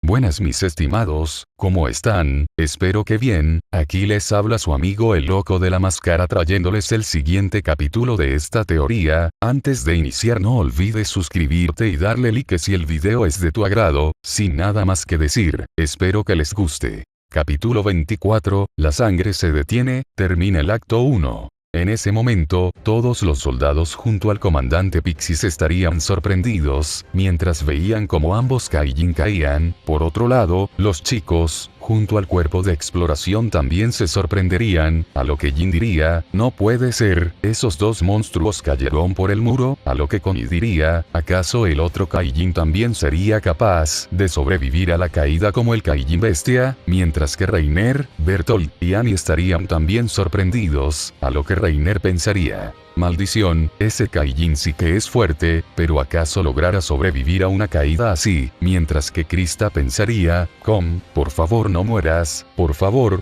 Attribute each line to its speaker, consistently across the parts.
Speaker 1: Buenas mis estimados, ¿cómo están? Espero que bien. Aquí les habla su amigo el loco de la máscara trayéndoles el siguiente capítulo de esta teoría. Antes de iniciar no olvides suscribirte y darle like si el video es de tu agrado. Sin nada más que decir, espero que les guste. Capítulo 24, la sangre se detiene, termina el acto 1. En ese momento, todos los soldados junto al comandante Pixis estarían sorprendidos, mientras veían como ambos Kaijin caían. Por otro lado, los chicos, junto al cuerpo de exploración también se sorprenderían, a lo que Jin diría, no puede ser, esos dos monstruos cayeron por el muro, a lo que Connie diría, ¿acaso el otro Kaijin también sería capaz de sobrevivir a la caída como el Kaijin bestia? Mientras que Reiner, Bertolt y Annie estarían también sorprendidos, a lo que Reiner pensaría, maldición, ese Kaijin sí que es fuerte, pero ¿acaso logrará sobrevivir a una caída así? Mientras que Krista pensaría, por favor no mueras, por favor,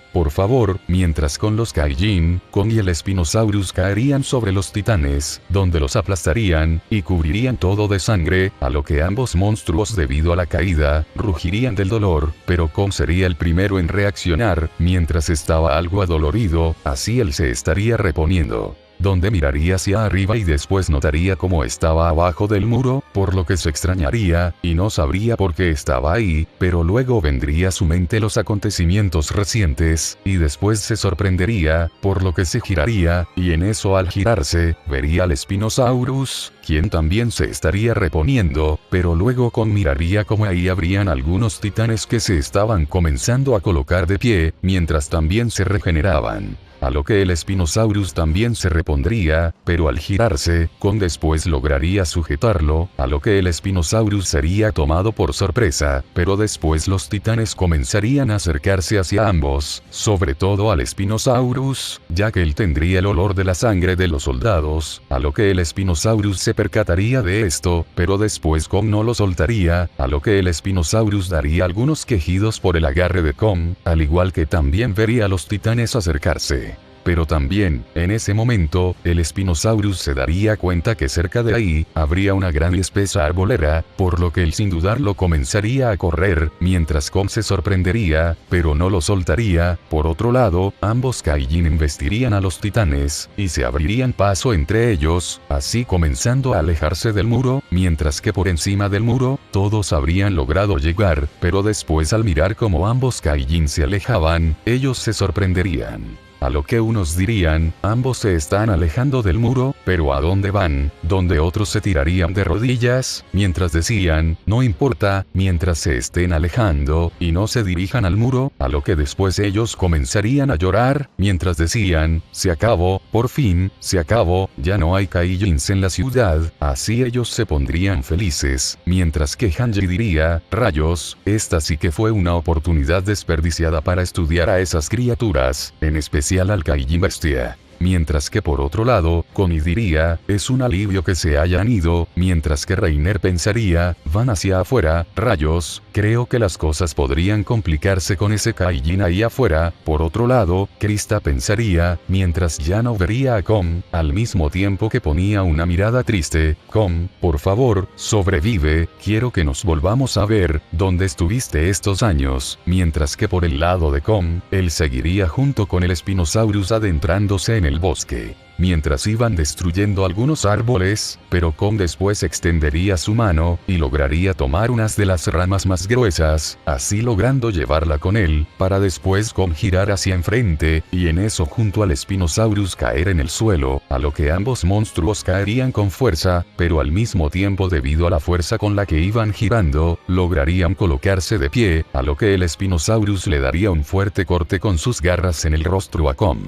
Speaker 1: mientras con los Kaijin, Kong y el Spinosaurus caerían sobre los titanes, donde los aplastarían, y cubrirían todo de sangre, a lo que ambos monstruos debido a la caída, rugirían del dolor, pero Kong sería el primero en reaccionar, mientras estaba algo adolorido, así él se estaría reponiendo. Donde miraría hacia arriba y después notaría cómo estaba abajo del muro, por lo que se extrañaría, y no sabría por qué estaba ahí, pero luego vendría a su mente los acontecimientos recientes, y después se sorprendería, por lo que se giraría, y en eso al girarse, vería al Spinosaurus, quien también se estaría reponiendo, pero luego miraría como ahí habrían algunos titanes que se estaban comenzando a colocar de pie, mientras también se regeneraban. A lo que el Spinosaurus también se repondría, pero al girarse, Kong después lograría sujetarlo, a lo que el Spinosaurus sería tomado por sorpresa, pero después los titanes comenzarían a acercarse hacia ambos, sobre todo al Spinosaurus, ya que él tendría el olor de la sangre de los soldados, a lo que el Spinosaurus se percataría de esto, pero después Kong no lo soltaría, a lo que el Spinosaurus daría algunos quejidos por el agarre de Kong, al igual que también vería a los titanes acercarse. Pero también, en ese momento, el Spinosaurus se daría cuenta que cerca de ahí, habría una gran y espesa arbolera, por lo que él sin dudarlo comenzaría a correr, mientras Kong se sorprendería, pero no lo soltaría. Por otro lado, ambos Kaijin embestirían a los titanes, y se abrirían paso entre ellos, así comenzando a alejarse del muro, mientras que por encima del muro, todos habrían logrado llegar, pero después al mirar cómo ambos Kaijin se alejaban, ellos se sorprenderían. A lo que unos dirían, ambos se están alejando del muro, pero ¿a dónde van? Donde otros se tirarían de rodillas, mientras decían, no importa, mientras se estén alejando, y no se dirijan al muro, a lo que después ellos comenzarían a llorar, mientras decían, se acabó, por fin, se acabó, ya no hay Kaijins en la ciudad, así ellos se pondrían felices, mientras que Hanji diría, rayos, esta sí que fue una oportunidad desperdiciada para estudiar a esas criaturas, en especial al Kaijin bestia. Mientras que por otro lado, Connie diría, es un alivio que se hayan ido, mientras que Reiner pensaría, van hacia afuera, rayos, creo que las cosas podrían complicarse con ese Kaijin ahí afuera. Por otro lado, Krista pensaría, mientras ya no vería a Kong, al mismo tiempo que ponía una mirada triste, Kong, por favor, sobrevive, quiero que nos volvamos a ver, ¿dónde estuviste estos años? Mientras que por el lado de Kong, él seguiría junto con el Spinosaurus adentrándose en el bosque, mientras iban destruyendo algunos árboles, pero Kong después extendería su mano, y lograría tomar unas de las ramas más gruesas, así logrando llevarla con él, para después Kong girar hacia enfrente, y en eso junto al Spinosaurus caer en el suelo, a lo que ambos monstruos caerían con fuerza, pero al mismo tiempo debido a la fuerza con la que iban girando, lograrían colocarse de pie, a lo que el Spinosaurus le daría un fuerte corte con sus garras en el rostro a Kong,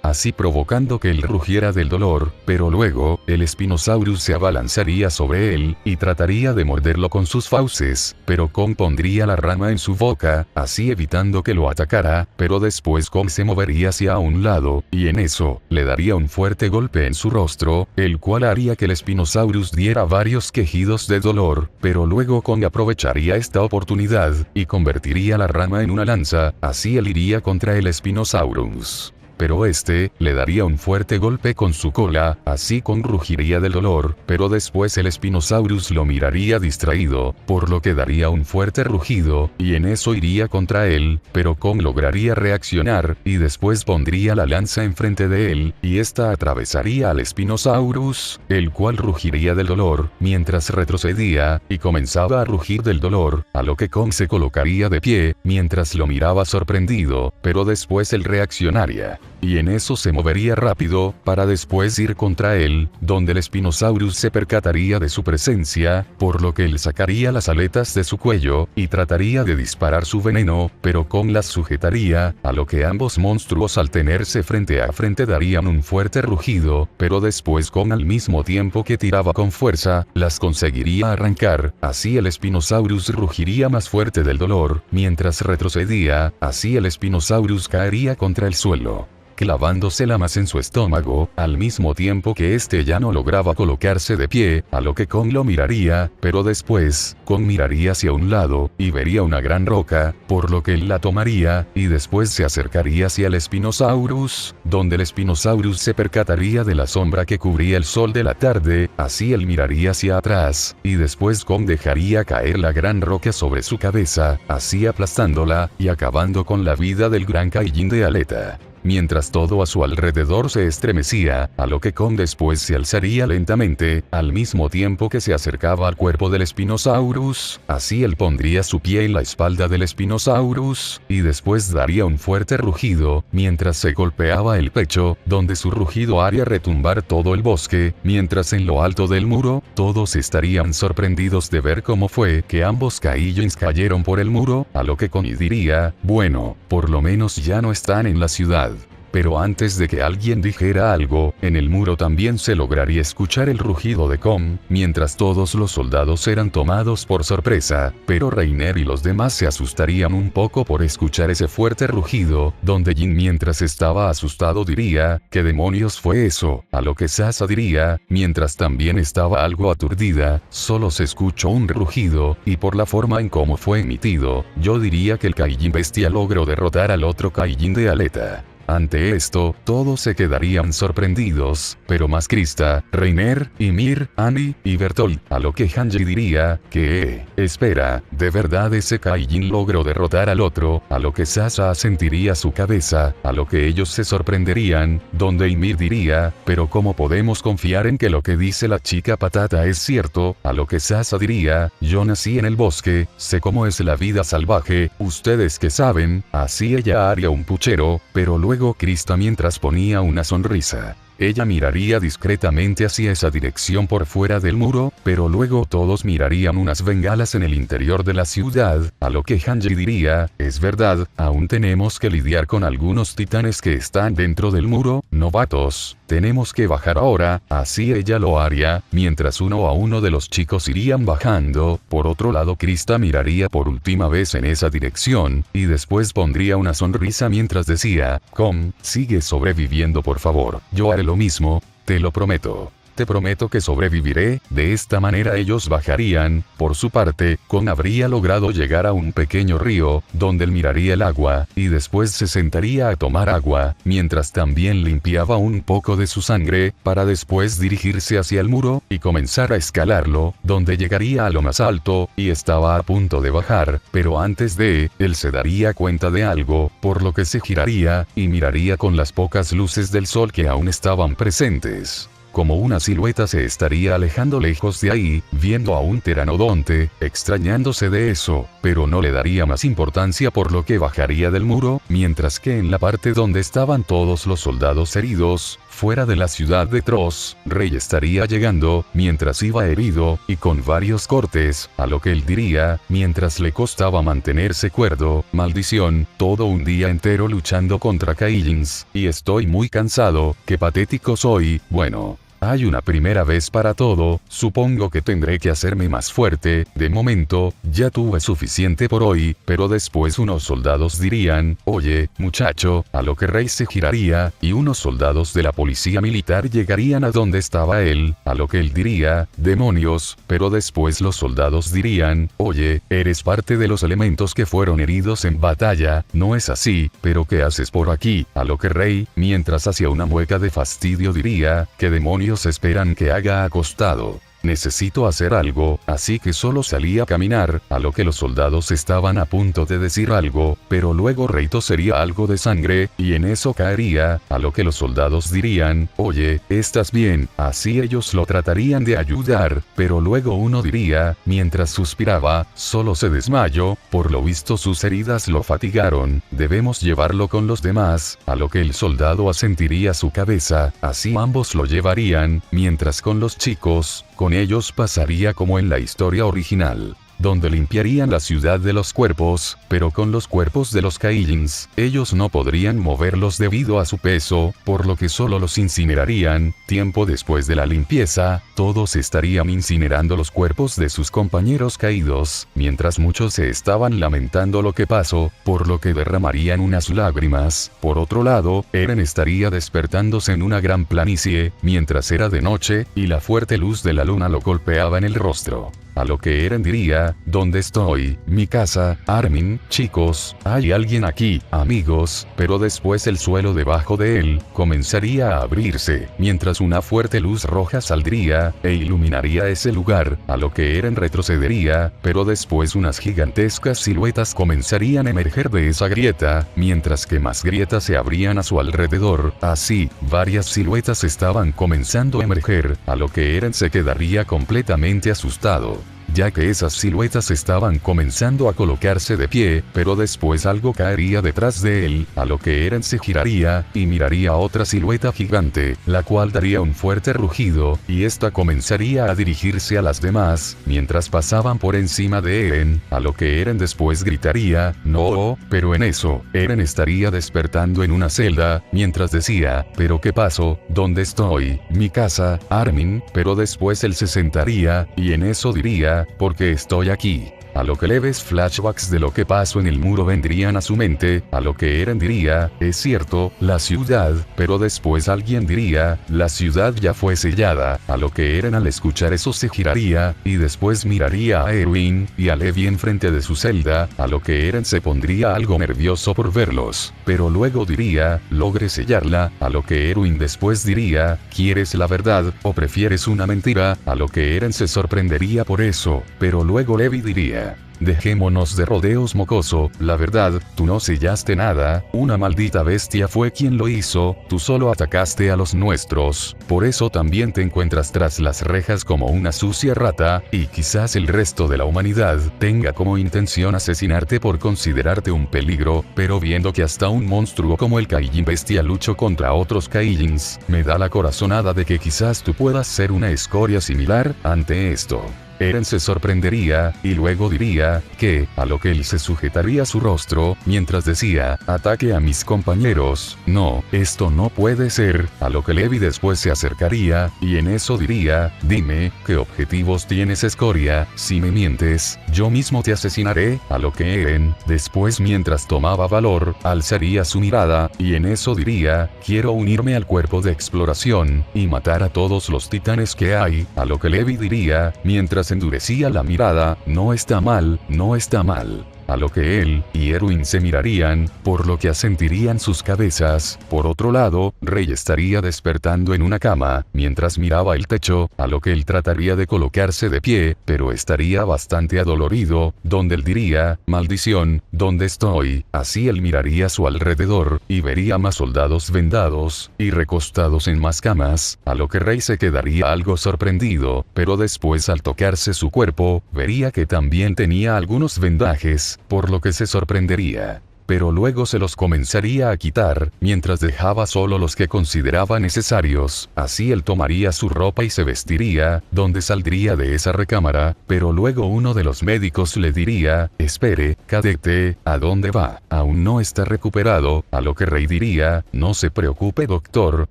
Speaker 1: así provocando que él rugiera del dolor, pero luego, el Spinosaurus se abalanzaría sobre él, y trataría de morderlo con sus fauces, pero Kong pondría la rama en su boca, así evitando que lo atacara, pero después Kong se movería hacia un lado, y en eso, le daría un fuerte golpe en su rostro, el cual haría que el Spinosaurus diera varios quejidos de dolor, pero luego Kong aprovecharía esta oportunidad, y convertiría la rama en una lanza, así él iría contra el Spinosaurus. pero este le daría un fuerte golpe con su cola, así Kong rugiría del dolor, pero después el Spinosaurus lo miraría distraído, por lo que daría un fuerte rugido, y en eso iría contra él, pero Kong lograría reaccionar, y después pondría la lanza enfrente de él, y esta atravesaría al Spinosaurus, el cual rugiría del dolor, mientras retrocedía, y comenzaba a rugir del dolor, a lo que Kong se colocaría de pie, mientras lo miraba sorprendido, pero después él reaccionaría. Y en eso se movería rápido, para después ir contra él, donde el Spinosaurus se percataría de su presencia, por lo que él sacaría las aletas de su cuello, y trataría de disparar su veneno, pero Kong las sujetaría, a lo que ambos monstruos al tenerse frente a frente darían un fuerte rugido, pero después Kong al mismo tiempo que tiraba con fuerza, las conseguiría arrancar, así el Spinosaurus rugiría más fuerte del dolor, mientras retrocedía, así el Spinosaurus caería contra el suelo, clavándosela más en su estómago, al mismo tiempo que este ya no lograba colocarse de pie, a lo que Kong lo miraría, pero después, Kong miraría hacia un lado, y vería una gran roca, por lo que él la tomaría, y después se acercaría hacia el Spinosaurus, donde el Spinosaurus se percataría de la sombra que cubría el sol de la tarde, así él miraría hacia atrás, y después Kong dejaría caer la gran roca sobre su cabeza, así aplastándola, y acabando con la vida del gran Kaijin de aleta. Mientras todo a su alrededor se estremecía, a lo que Kong después se alzaría lentamente, al mismo tiempo que se acercaba al cuerpo del Spinosaurus, así él pondría su pie en la espalda del Spinosaurus, y después daría un fuerte rugido, mientras se golpeaba el pecho, donde su rugido haría retumbar todo el bosque, mientras en lo alto del muro, todos estarían sorprendidos de ver cómo fue que ambos Kaijins cayeron por el muro, a lo que Kong diría, bueno, por lo menos ya no están en la ciudad. Pero antes de que alguien dijera algo, en el muro también se lograría escuchar el rugido de Kong, mientras todos los soldados eran tomados por sorpresa, pero Reiner y los demás se asustarían un poco por escuchar ese fuerte rugido, donde Jin mientras estaba asustado diría, ¿qué demonios fue eso? A lo que Sasa diría, mientras también estaba algo aturdida, solo se escuchó un rugido, y por la forma en cómo fue emitido, yo diría que el Kaijin bestia logró derrotar al otro Kaijin de aleta. Ante esto, todos se quedarían sorprendidos, pero más Krista, Reiner, Ymir, Annie y Bertolt, a lo que Hanji diría, que, espera, ¿de verdad ese Kaijin logró derrotar al otro? A lo que Sasa asentiría su cabeza, a lo que ellos se sorprenderían, donde Ymir diría, pero ¿cómo podemos confiar en que lo que dice la chica patata es cierto? A lo que Sasa diría, yo nací en el bosque, sé cómo es la vida salvaje, ustedes que saben, así ella haría un puchero, pero luego Krista mientras ponía una sonrisa. Ella miraría discretamente hacia esa dirección por fuera del muro, pero luego todos mirarían unas bengalas en el interior de la ciudad, a lo que Hanji diría, es verdad, aún tenemos que lidiar con algunos titanes que están dentro del muro, novatos, tenemos que bajar ahora, así ella lo haría, mientras uno a uno de los chicos irían bajando, por otro lado Krista miraría por última vez en esa dirección, y después pondría una sonrisa mientras decía, Kong, sigue sobreviviendo por favor, yo haré lo mismo, te lo prometo. Te prometo que sobreviviré. De esta manera ellos bajarían. Por su parte, Kong habría logrado llegar a un pequeño río, donde él miraría el agua, y después se sentaría a tomar agua, mientras también limpiaba un poco de su sangre, para después dirigirse hacia el muro, y comenzar a escalarlo, donde llegaría a lo más alto, y estaba a punto de bajar, pero antes de, él se daría cuenta de algo, por lo que se giraría, y miraría con las pocas luces del sol que aún estaban presentes. Como una silueta se estaría alejando lejos de ahí, viendo a un pteranodonte, extrañándose de eso, pero no le daría más importancia por lo que bajaría del muro, mientras que en la parte donde estaban todos los soldados heridos, fuera de la ciudad de Tross, Rey estaría llegando, mientras iba herido, y con varios cortes, a lo que él diría, mientras le costaba mantenerse cuerdo, maldición, todo un día entero luchando contra Kaijins, y estoy muy cansado, qué patético soy, bueno. Hay una primera vez para todo, supongo que tendré que hacerme más fuerte, de momento, ya tuve suficiente por hoy, pero después unos soldados dirían, oye, muchacho, a lo que Rey se giraría, y unos soldados de la policía militar llegarían a donde estaba él, a lo que él diría, demonios, pero después los soldados dirían, oye, eres parte de los elementos que fueron heridos en batalla, no es así, pero ¿qué haces por aquí? A lo que Rey, mientras hacía una mueca de fastidio diría, ¿qué demonios esperan que haga acostado? Necesito hacer algo, así que solo salí a caminar, a lo que los soldados estaban a punto de decir algo, pero luego Rey tosería algo de sangre, y en eso caería, a lo que los soldados dirían, oye, ¿estás bien? Así ellos lo tratarían de ayudar, pero luego uno diría, mientras suspiraba, solo se desmayó, por lo visto sus heridas lo fatigaron, debemos llevarlo con los demás, a lo que el soldado asentiría su cabeza, así ambos lo llevarían, mientras con los chicos, con ellos pasaría como en la historia original, donde limpiarían la ciudad de los cuerpos, pero con los cuerpos de los Kaijins, ellos no podrían moverlos debido a su peso, por lo que solo los incinerarían. Tiempo después de la limpieza, todos estarían incinerando los cuerpos de sus compañeros caídos, mientras muchos se estaban lamentando lo que pasó, por lo que derramarían unas lágrimas. Por otro lado, Eren estaría despertándose en una gran planicie, mientras era de noche, y la fuerte luz de la luna lo golpeaba en el rostro. A lo que Eren diría, ¿dónde estoy? Mi casa, Armin, chicos, hay alguien aquí, amigos, pero después el suelo debajo de él, comenzaría a abrirse, mientras una fuerte luz roja saldría, e iluminaría ese lugar, a lo que Eren retrocedería, pero después unas gigantescas siluetas comenzarían a emerger de esa grieta, mientras que más grietas se abrían a su alrededor, así, varias siluetas estaban comenzando a emerger, a lo que Eren se quedaría completamente asustado, ya que esas siluetas estaban comenzando a colocarse de pie, pero después algo caería detrás de él, a lo que Eren se giraría, y miraría a otra silueta gigante, la cual daría un fuerte rugido, y esta comenzaría a dirigirse a las demás, mientras pasaban por encima de Eren, a lo que Eren después gritaría, no, pero en eso, Eren estaría despertando en una celda, mientras decía, ¿pero qué pasó? ¿Dónde estoy? Mi casa, Armin, pero después él se sentaría, y en eso diría, porque estoy aquí. A lo que leves flashbacks de lo que pasó en el muro vendrían a su mente, a lo que Eren diría, es cierto, la ciudad, pero después alguien diría, la ciudad ya fue sellada, a lo que Eren al escuchar eso se giraría, y después miraría a Erwin, y a Levi enfrente de su celda, a lo que Eren se pondría algo nervioso por verlos, pero luego diría, logré sellarla, a lo que Erwin después diría, ¿quieres la verdad, o prefieres una mentira? A lo que Eren se sorprendería por eso, pero luego Levi diría, dejémonos de rodeos mocoso, la verdad, tú no sellaste nada, una maldita bestia fue quien lo hizo, tú solo atacaste a los nuestros, por eso también te encuentras tras las rejas como una sucia rata, y quizás el resto de la humanidad tenga como intención asesinarte por considerarte un peligro, pero viendo que hasta un monstruo como el Kaijin bestia luchó contra otros Kaijins, me da la corazonada de que quizás tú puedas ser una escoria similar ante esto. Eren se sorprendería, y luego diría, que, a lo que él se sujetaría su rostro, mientras decía, ataque a mis compañeros, no, esto no puede ser, a lo que Levi después se acercaría, y en eso diría, dime, ¿qué objetivos tienes escoria? Si me mientes, yo mismo te asesinaré, a lo que Eren, después mientras tomaba valor, alzaría su mirada, y en eso diría, quiero unirme al cuerpo de exploración, y matar a todos los titanes que hay, a lo que Levi diría, mientras endurecía la mirada, no está mal, no está mal. A lo que él y Erwin se mirarían, por lo que asentirían sus cabezas. Por otro lado, Rey estaría despertando en una cama, mientras miraba el techo, a lo que él trataría de colocarse de pie, pero estaría bastante adolorido, donde él diría, maldición, ¿dónde estoy? Así él miraría a su alrededor, y vería más soldados vendados, y recostados en más camas, a lo que Rey se quedaría algo sorprendido, pero después al tocarse su cuerpo, vería que también tenía algunos vendajes, por lo que se sorprendería. pero luego se los comenzaría a quitar, mientras dejaba solo los que consideraba necesarios. Así él tomaría su ropa y se vestiría, donde saldría de esa recámara, pero luego uno de los médicos le diría: espere, cadete, ¿a dónde va? Aún no está recuperado, a lo que Rey diría: no se preocupe doctor,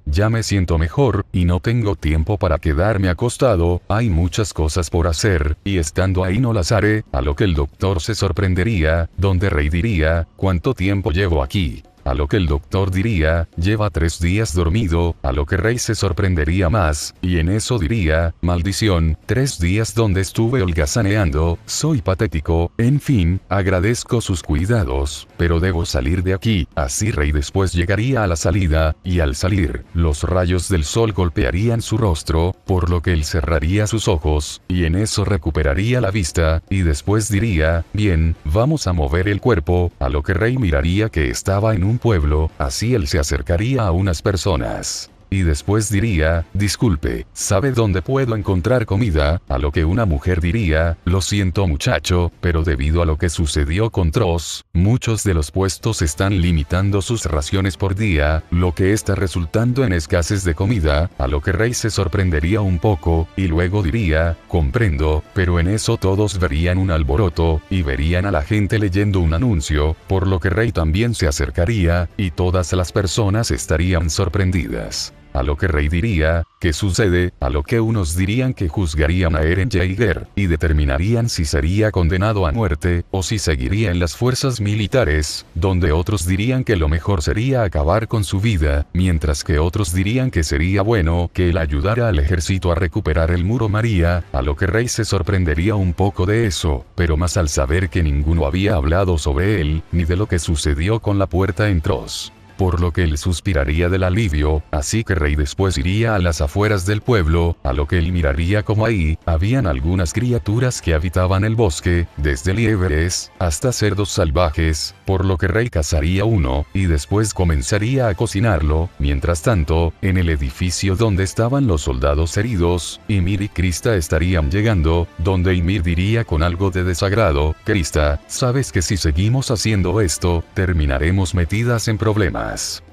Speaker 1: ya me siento mejor, y no tengo tiempo para quedarme acostado, hay muchas cosas por hacer, y estando ahí no las haré, a lo que el doctor se sorprendería, donde Rey diría: ¿cuánto tiempo llevo aquí? A lo que el doctor diría: lleva 3 días dormido, a lo que Rey se sorprendería más, y en eso diría: maldición, 3 días donde estuve holgazaneando, soy patético, en fin, agradezco sus cuidados, pero debo salir de aquí. Así Rey después llegaría a la salida, y al salir, los rayos del sol golpearían su rostro, por lo que él cerraría sus ojos, y en eso recuperaría la vista, y después diría: bien, vamos a mover el cuerpo, a lo que Rey miraría que estaba en un pueblo, así él se acercaría a unas personas. Y después diría: disculpe, ¿sabe dónde puedo encontrar comida? A lo que una mujer diría: lo siento muchacho, pero debido a lo que sucedió con Tross, muchos de los puestos están limitando sus raciones por día, lo que está resultando en escasez de comida, a lo que Rey se sorprendería un poco, y luego diría: comprendo, pero en eso todos verían un alboroto, y verían a la gente leyendo un anuncio, por lo que Rey también se acercaría, y todas las personas estarían sorprendidas. A lo que Rey diría: ¿qué sucede? A lo que unos dirían que juzgarían a Eren Jaeger, y determinarían si sería condenado a muerte, o si seguiría en las fuerzas militares, donde otros dirían que lo mejor sería acabar con su vida, mientras que otros dirían que sería bueno que él ayudara al ejército a recuperar el Muro María, a lo que Rey se sorprendería un poco de eso, pero más al saber que ninguno había hablado sobre él, ni de lo que sucedió con la puerta en Tross. Por lo que él suspiraría del alivio, así que Rey después iría a las afueras del pueblo, a lo que él miraría como ahí, habían algunas criaturas que habitaban el bosque, desde liebres, hasta cerdos salvajes, por lo que Rey cazaría uno, y después comenzaría a cocinarlo. Mientras tanto, en el edificio donde estaban los soldados heridos, Ymir y Krista estarían llegando, donde Ymir diría con algo de desagrado: Krista, sabes que si seguimos haciendo esto, terminaremos metidas en problemas.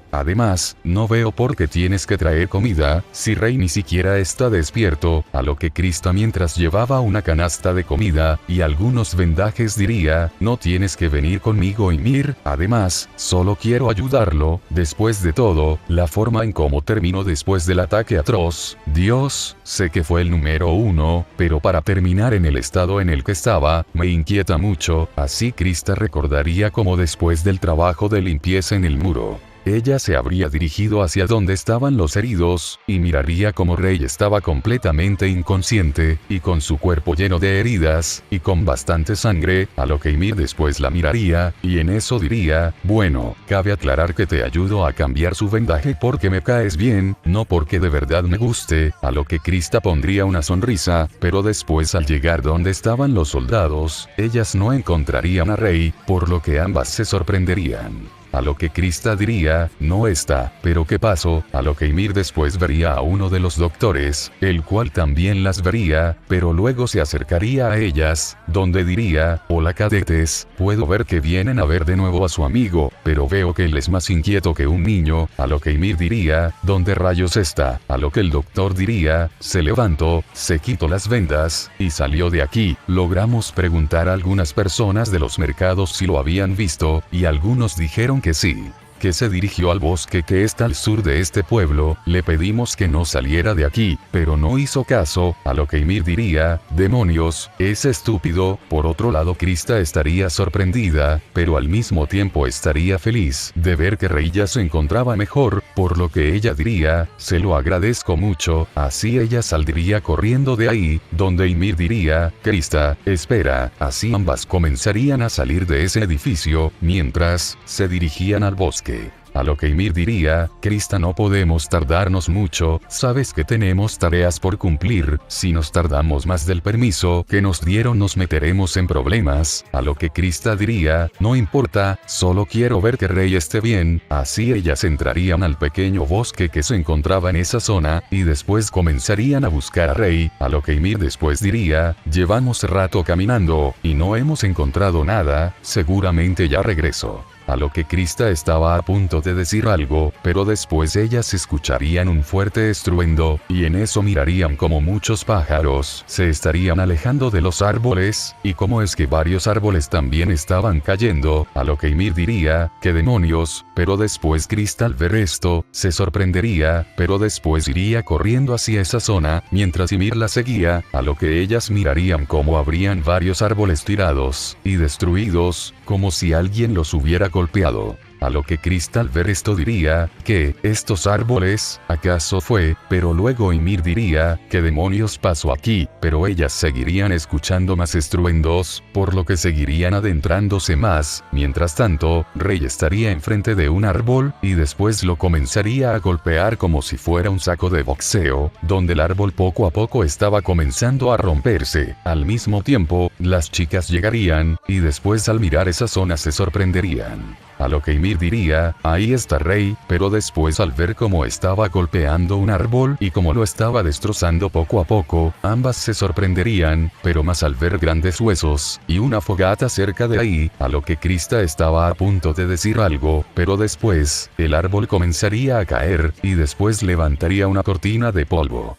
Speaker 1: Además, no veo por qué tienes que traer comida, si Rey ni siquiera está despierto, a lo que Krista mientras llevaba una canasta de comida, y algunos vendajes diría: no tienes que venir conmigo Ymir, además, solo quiero ayudarlo, después de todo, la forma en cómo terminó después del ataque atroz, Dios, sé que fue el número 1, pero para terminar en el estado en el que estaba, me inquieta mucho, así Krista recordaría cómo después del trabajo de limpieza en el muro, ella se habría dirigido hacia donde estaban los heridos, y miraría como Rey estaba completamente inconsciente, y con su cuerpo lleno de heridas, y con bastante sangre, a lo que Ymir después la miraría, y en eso diría: bueno, cabe aclarar que te ayudo a cambiar su vendaje porque me caes bien, no porque de verdad me guste, a lo que Krista pondría una sonrisa, pero después al llegar donde estaban los soldados, ellas no encontrarían a Rey, por lo que ambas se sorprenderían. A lo que Krista diría: no está, pero ¿qué pasó? A lo que Ymir después vería a uno de los doctores, el cual también las vería, pero luego se acercaría a ellas, donde diría: hola cadetes, puedo ver que vienen a ver de nuevo a su amigo, pero veo que él es más inquieto que un niño, a lo que Ymir diría: ¿dónde rayos está? A lo que el doctor diría: se levantó, se quitó las vendas, y salió de aquí. Logramos preguntar a algunas personas de los mercados si lo habían visto, y algunos dijeron que sí, que se dirigió al bosque que está al sur de este pueblo, le pedimos que no saliera de aquí, pero no hizo caso, a lo que Ymir diría: demonios, es estúpido. Por otro lado Krista estaría sorprendida, pero al mismo tiempo estaría feliz de ver que Rey ya se encontraba mejor, por lo que ella diría: se lo agradezco mucho, así ella saldría corriendo de ahí, donde Ymir diría: Krista, espera, así ambas comenzarían a salir de ese edificio, mientras se dirigían al bosque. A lo que Ymir diría: Krista, no podemos tardarnos mucho, sabes que tenemos tareas por cumplir, si nos tardamos más del permiso que nos dieron nos meteremos en problemas. A lo que Krista diría: no importa, solo quiero ver que Rey esté bien. Así ellas entrarían al pequeño bosque que se encontraba en esa zona, y después comenzarían a buscar a Rey, a lo que Ymir después diría: llevamos rato caminando, y no hemos encontrado nada, seguramente ya regresó. a lo que Krista estaba a punto de decir algo, pero después ellas escucharían un fuerte estruendo, y en eso mirarían como muchos pájaros se estarían alejando de los árboles, y como es que varios árboles también estaban cayendo, a lo que Ymir diría, ¿qué demonios? Pero después Krista al ver esto, se sorprendería, pero después iría corriendo hacia esa zona, mientras Ymir la seguía, a lo que ellas mirarían como habrían varios árboles tirados y destruidos, como si alguien los hubiera golpeado. A lo que Krista al ver esto diría, ¿qué? ¿Estos árboles? ¿Acaso fue? Pero luego Ymir diría, ¿qué demonios pasó aquí? Pero ellas seguirían escuchando más estruendos, por lo que seguirían adentrándose más. Mientras tanto, Rey estaría enfrente de un árbol, y después lo comenzaría a golpear como si fuera un saco de boxeo, donde el árbol poco a poco estaba comenzando a romperse. Al mismo tiempo, las chicas llegarían, y después al mirar esa zona se sorprenderían. A lo que Ymir diría, ahí está Rey, pero después al ver cómo estaba golpeando un árbol y cómo lo estaba destrozando poco a poco, ambas se sorprenderían, pero más al ver grandes huesos y una fogata cerca de ahí, a lo que Krista estaba a punto de decir algo, pero después, el árbol comenzaría a caer, y después levantaría una cortina de polvo.